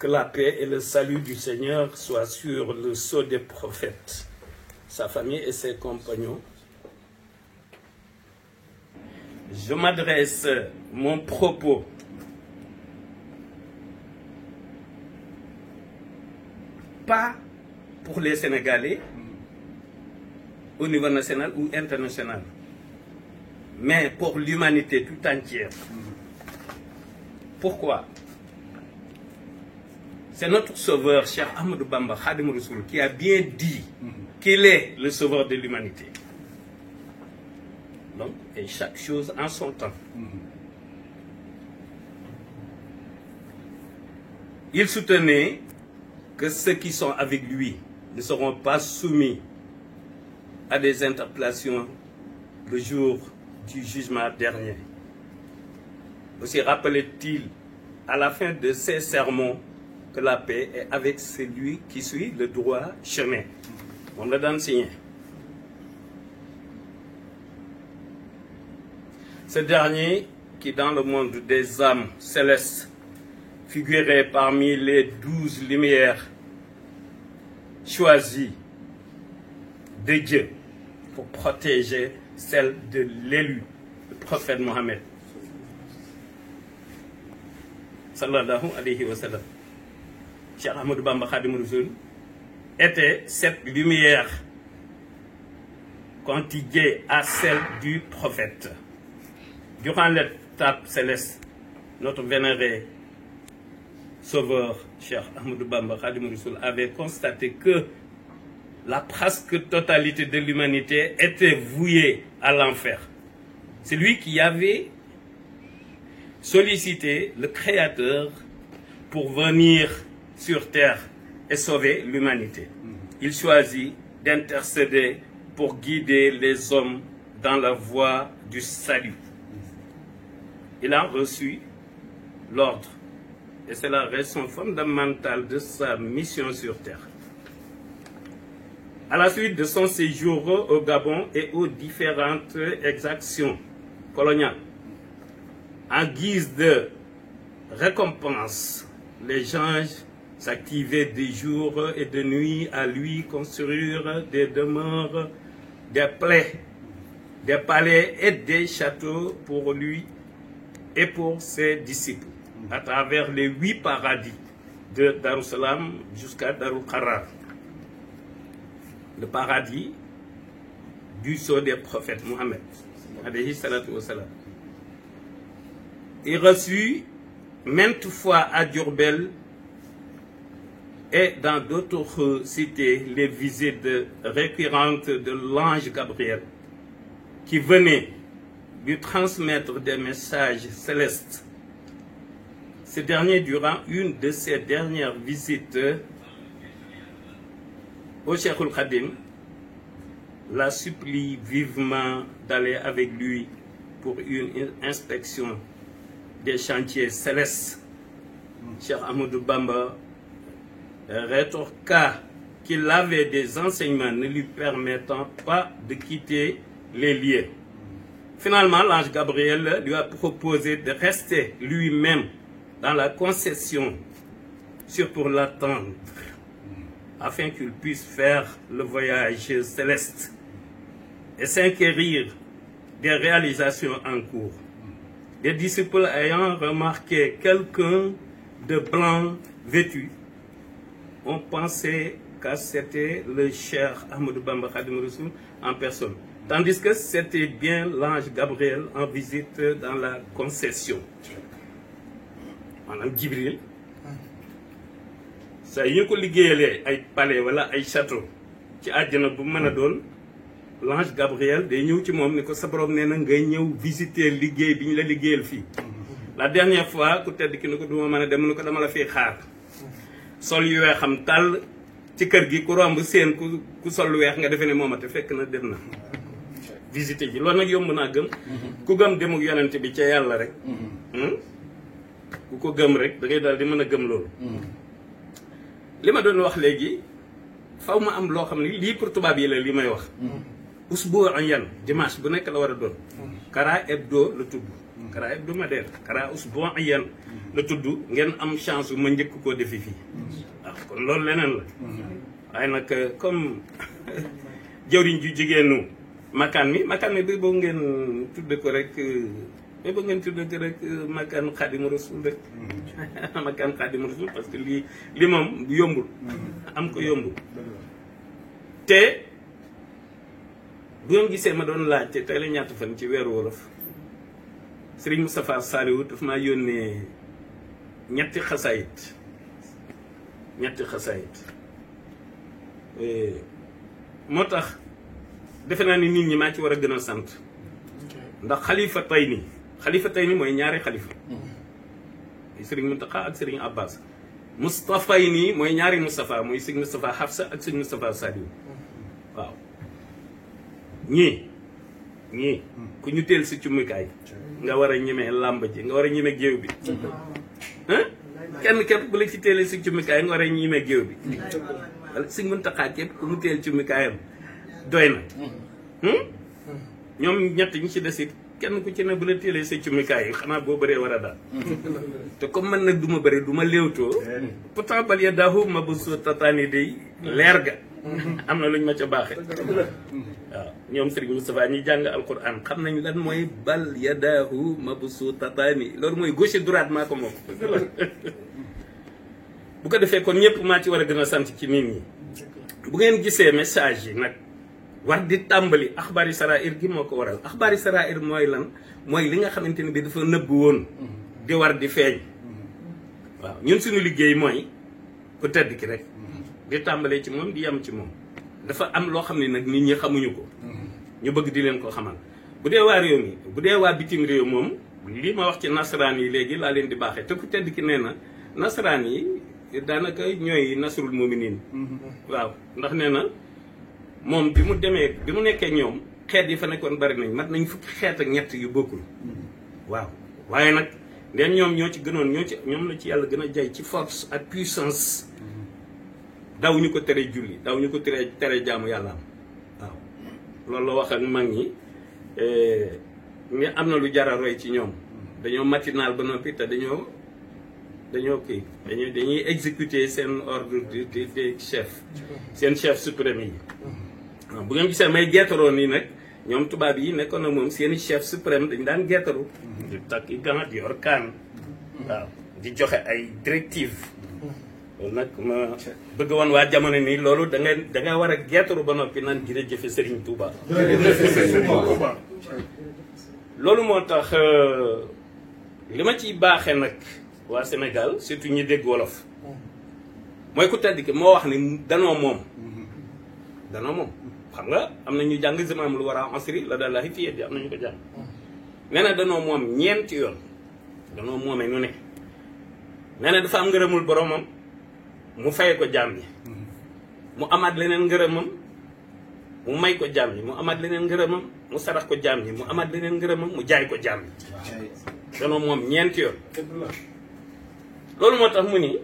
Que la paix et le salut du Seigneur soient sur le sceau des prophètes, sa famille et ses compagnons. Je m'adresse mon propos pas pour les Sénégalais au niveau national ou international, mais pour l'humanité tout entière. Pourquoi? C'est notre sauveur, Cheikh Ahmadou Bamba Khadim Rassoul, qui a bien dit qu'il est le sauveur de l'humanité. Donc, et chaque chose en son temps. Il soutenait que ceux qui sont avec lui ne seront pas soumis à des interpellations le jour du jugement dernier. Aussi rappelait-il à la fin de ses sermons que la paix est avec celui qui suit le droit chemin. On l'a dans le signe. Ce dernier, qui dans le monde des âmes célestes figurait parmi les 12 lumières choisies de Dieu pour protéger celle de l'élu, le prophète Mohammed. Sallallahu alayhi wa sallam. Cheikh Ahmadou Bamba Khadim Rassoul était cette lumière contiguë à celle du prophète. Durant l'étape céleste, notre vénéré sauveur, Cheikh Ahmadou Bamba Khadim Rassoul, avait constaté que la presque totalité de l'humanité était vouée à l'enfer. C'est lui qui avait sollicité le Créateur pour venir sur terre et sauver l'humanité. Il choisit d'intercéder pour guider les hommes dans la voie du salut. Il a reçu l'ordre, et c'est la raison fondamentale de sa mission sur terre. À la suite de son séjour au Gabon et aux différentes exactions coloniales, en guise de récompense, les anges s'activaient de jour et de nuit à lui construire des demeures, des palais et des châteaux pour lui et pour ses disciples, à travers les 8 paradis de Darussalam jusqu'à Darul Qarar, le paradis du sceau des prophètes Mohammed, alayhi salatu wa salam. Il reçut maintes fois à Diourbel et dans d'autres cités les visites récurrentes de l'ange Gabriel, qui venait lui transmettre des messages célestes. Ce dernier, durant une de ses dernières visites au Cheikhoul Khadim, la supplie vivement d'aller avec lui pour une inspection des chantiers célestes. Cheikh Ahmadou Bamba rétorqua qu'il avait des enseignements ne lui permettant pas de quitter les lieux. Finalement, l'ange Gabriel lui a proposé de rester lui-même dans la concession, pour l'attendre, afin qu'il puisse faire le voyage céleste et s'inquérir des réalisations en cours. Les disciples ayant remarqué quelqu'un de blanc vêtu ont pensé que c'était le Cheikh Ahmadou Bamba Khadim Rassoul en personne, tandis que c'était bien l'ange Gabriel en visite dans la concession. Maanaam Jibril saa yi ñu ko liggéeyalee ay palais wala ay château ci àjjana bu mën a doon, l'ange Gabriel day ñëw ci moom ni ko sa borom nee na ngay ñëw visiter liggéey bi ñu la liggéeyal fii. La dernière fois ku tedd ki ni ko duma mën a dem ni ko dama la fii xaar, sol yu weexam tàll ci kër gi ku romb seen ku sol lu weex nga defee ne moom te fekk na dem na visiter ji. Loolu nag yomb naa gëm. Ku gëm demuk yonent bi ca yàlla rek. Ku ko gëm rek da ngay daal di mën a gëm loolu. Li ma doon wax léegi faw ma am loo xam ne lii pour tubaab yi la li may wax. Usbu an yan dimanche bu nekk la war a doon. Kara hebdo la tudd. Kara hebdomadaire Kara usbu'iyan la tudd ngeen am chance ma njëkk koo defi fii waaw kon loolu leneen la waaye nag comme jawriñ ju jigéenu makkaan mi bi boo ngeen tudde ko rek mais ba ngeen tudde ko rek makkaan Xaadimu Rasuul rek makkaan Xaadimu Rasuul parce que lii moom yombul am ko yombul te bu ngeen gisee ma doon laaj te tey la ñaata fan ci weeru wolof Serigne Moustapha Saliou daf maa yónnee ñetti xasaayit moo tax defe naa ni nit ñi maa ci war a gën a sant ndax xalifa tey ni mooy ñaari xalifa Serigne Mountakha ak Serigne Abbas Moustapha yi nii mooy ñaari Moustapha mooy Serigne Moustapha Hafsa ak Serigne Moustapha Saliou waaw ñii ku ñu teel si cummukaay nga war a ñemee làmb ji nga war a ñemee géew bi kenn képp bu la ci teelee si cummukaay nga war a ñemee géew bi wala si Muntaxa képp ku mu teel cummukaayam doy na ñoom ñett ñi ci desit kenn ku ci ne bu la teelee sa cummukaay yi xanaa boo bëree war a daal te comme man nag du ma bëri du ma léewtoo pourtant bal ya daahu ma bu soo tataani day leer ga am na luñ ma ca baaxe waaw ñoom Serigne Moustapha ñi jàng alquran xam nañ lan mooy bal yadaahu mabsuutataani loolu mooy gauche droite maa ko moom bu ko defee kon ñëpp maa ci war a gën a sant ci nit ñi bu ngeen gisee message yi nag war di tàmbali axbaari sarair gi moo ko waral axbaari sarair mooy lan mooy li nga xamante ne bi dafa nëbb woon di war di feeñ waaw ñun suñu liggéey mooy ku tedd ki rek di tàmbalee ci moom di yem ci moom dafa am loo xam ne nag nit ñi xamuñu ko ñu bëgg di leen ko xamal bu dee waa réew mi bu dee waa bitim réew moom lii ma wax ci nasaraan yi léegi laa leen di baaxee te ku tedd ki nee na nasaraan yi daanaka ñooy nasrul muminin waaw ndax nee na moom bi mu nekkee ñoom xeet yi fa nekkoon bari nañ mat nañ fukki xeet ak ñett yu bokkul waaw waaye nag ndeen ñoom ñoo ci gënoon ñoom la ci yàlla gën a jay ci force ak puissance daw ñu ko tere julli daw ñu ko tere jaamu yàlla am waaw loolu la wax ak mag ñi mais am na lu jara roy ci ñoom dañoo matinal ba noppi te dañuy exécuter seen ordre de chef seen chef suprême yi waaw bu ngeen gisee may geetaroo nii nag ñoom tubaab yi nekkoon na moom seeni chef suprême dañ daan geetaru di takki gant di yor kaan waaw di joxe ay directive loolu nag ma bëgg woon waa jamono nii loolu da nga war a geetaru ba noppi naan jërëjëf Serigne Touba. loolu moo tax li ma ciy baaxee nag waa Sénégal surtout ñi dégg wolof mooy ku tedd ki moo wax ni danoo moom xam nga am na ñu jàng zimam lu war a ansri la daal la fi yeddi am na ñu ko jàng nee na danoo moom ñeenti yoon danoo moomee nu ne nee na dafa am ngërëmul boromam mu fay ko jaam yi mu amaat leneen ngërëmam mu may ko jaam yi mu amaat leneen ngërëmam mu sarax ko jaam yi mu amaat leneen ngërëmam mu jaay ko jaam yi danoo moom ñeenti yoon loolu moo tax mu ni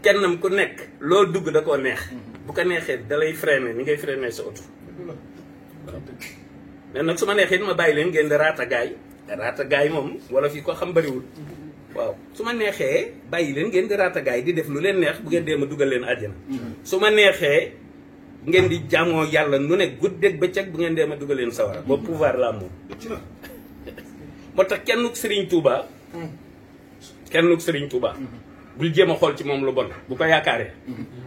kennam ku nekk loo dugg da koo neex bu ko neexee da lay freiné ni ngay freiné sa oto mais nag su ma neexee ma bàyyi leen ngeen di raata gaay moom wala fii ko xam bariwul waaw su ma neexee bàyyi leen ngeen di raata gaay di def lu leen neex bu ngeen dee ma dugal leen àjjana su ma neexee ngeen di jàmmoo yàlla nu ne guddeeg bëccëg bu ngeen dee ma dugal leen sawara boobu pouvoir la moom moo tax kennuk Serigne Touba bul jéem a xool ci moom lu bon bu ko yaakaaree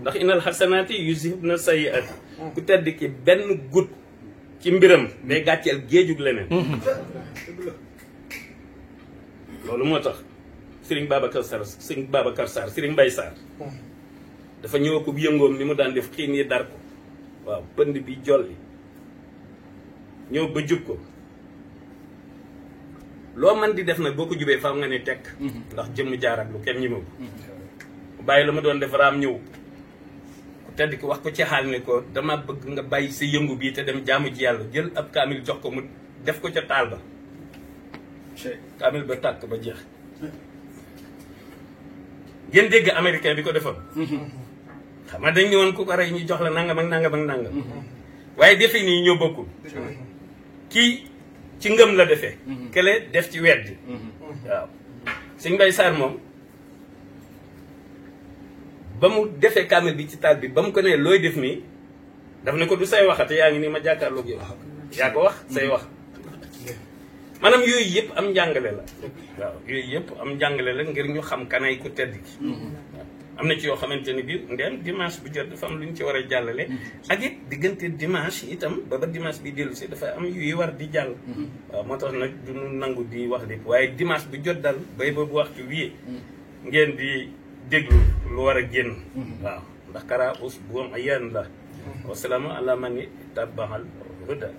ndax inal xasanaati yuzhibna sayyi'at ku tedd ki benn gut ci mbiram day gàcceel géejug leneen loolu moo tax Serigne Babacar Sarr Serigne Mbaye Sarr dafa ñëw ko yëngoom ni mu daan def xiin yi dar ko waaw pënd bi jolli ñëw ba jub ko loo man di def nag boo ko jubee faaw nga ne tekk ndax jëmm jaar ak lu kenn ñi ma ko bàyyi la ma doon def raam ñëw ku tedd ki wax ko ci xaal ne ko dama bëgg nga bàyyi sa yëngu bii te dem jaamu ji yàlla jël ab kaamil jox ko mu def ko ca taal ba kaamil ba tàkk ba jeex ngeen dégg américain bi ko defoon xam nga dañ ne woon ku ko rey ñu jox la nangam ak nangam ak nangam waaye defe nii ñoo bokkul kii ci ngëm la defee kële def ci weddi waaw sëñ Mbaye Sarr moom ba mu defee kaamil bi ci taal bi ba mu ko nee looy def nii daf ne ko du say waxate yaa ngi nii ma jàkkaarloog yow yaa ko wax say wax maanaam yooyu yëpp am njàngale la waaw yooyu yëpp am njàngale la ngir ñu xam kanay ku tedd ki am na ci yoo xamante ni bi ndeen dimanche bu jot dafa am lu ñu ci war a jàllale ak it diggante dimanche itam ba dimanche bi dellu si dafa am yuy war di jàll waaw moo tax nag du ñu nangu di wax lépp waaye dimanche bu jot dal bay boobu waxtu wii ngeen di déglu lu war a génn waaw ndax kara us bu am yan la wasalaamu ala mani tabaxal huda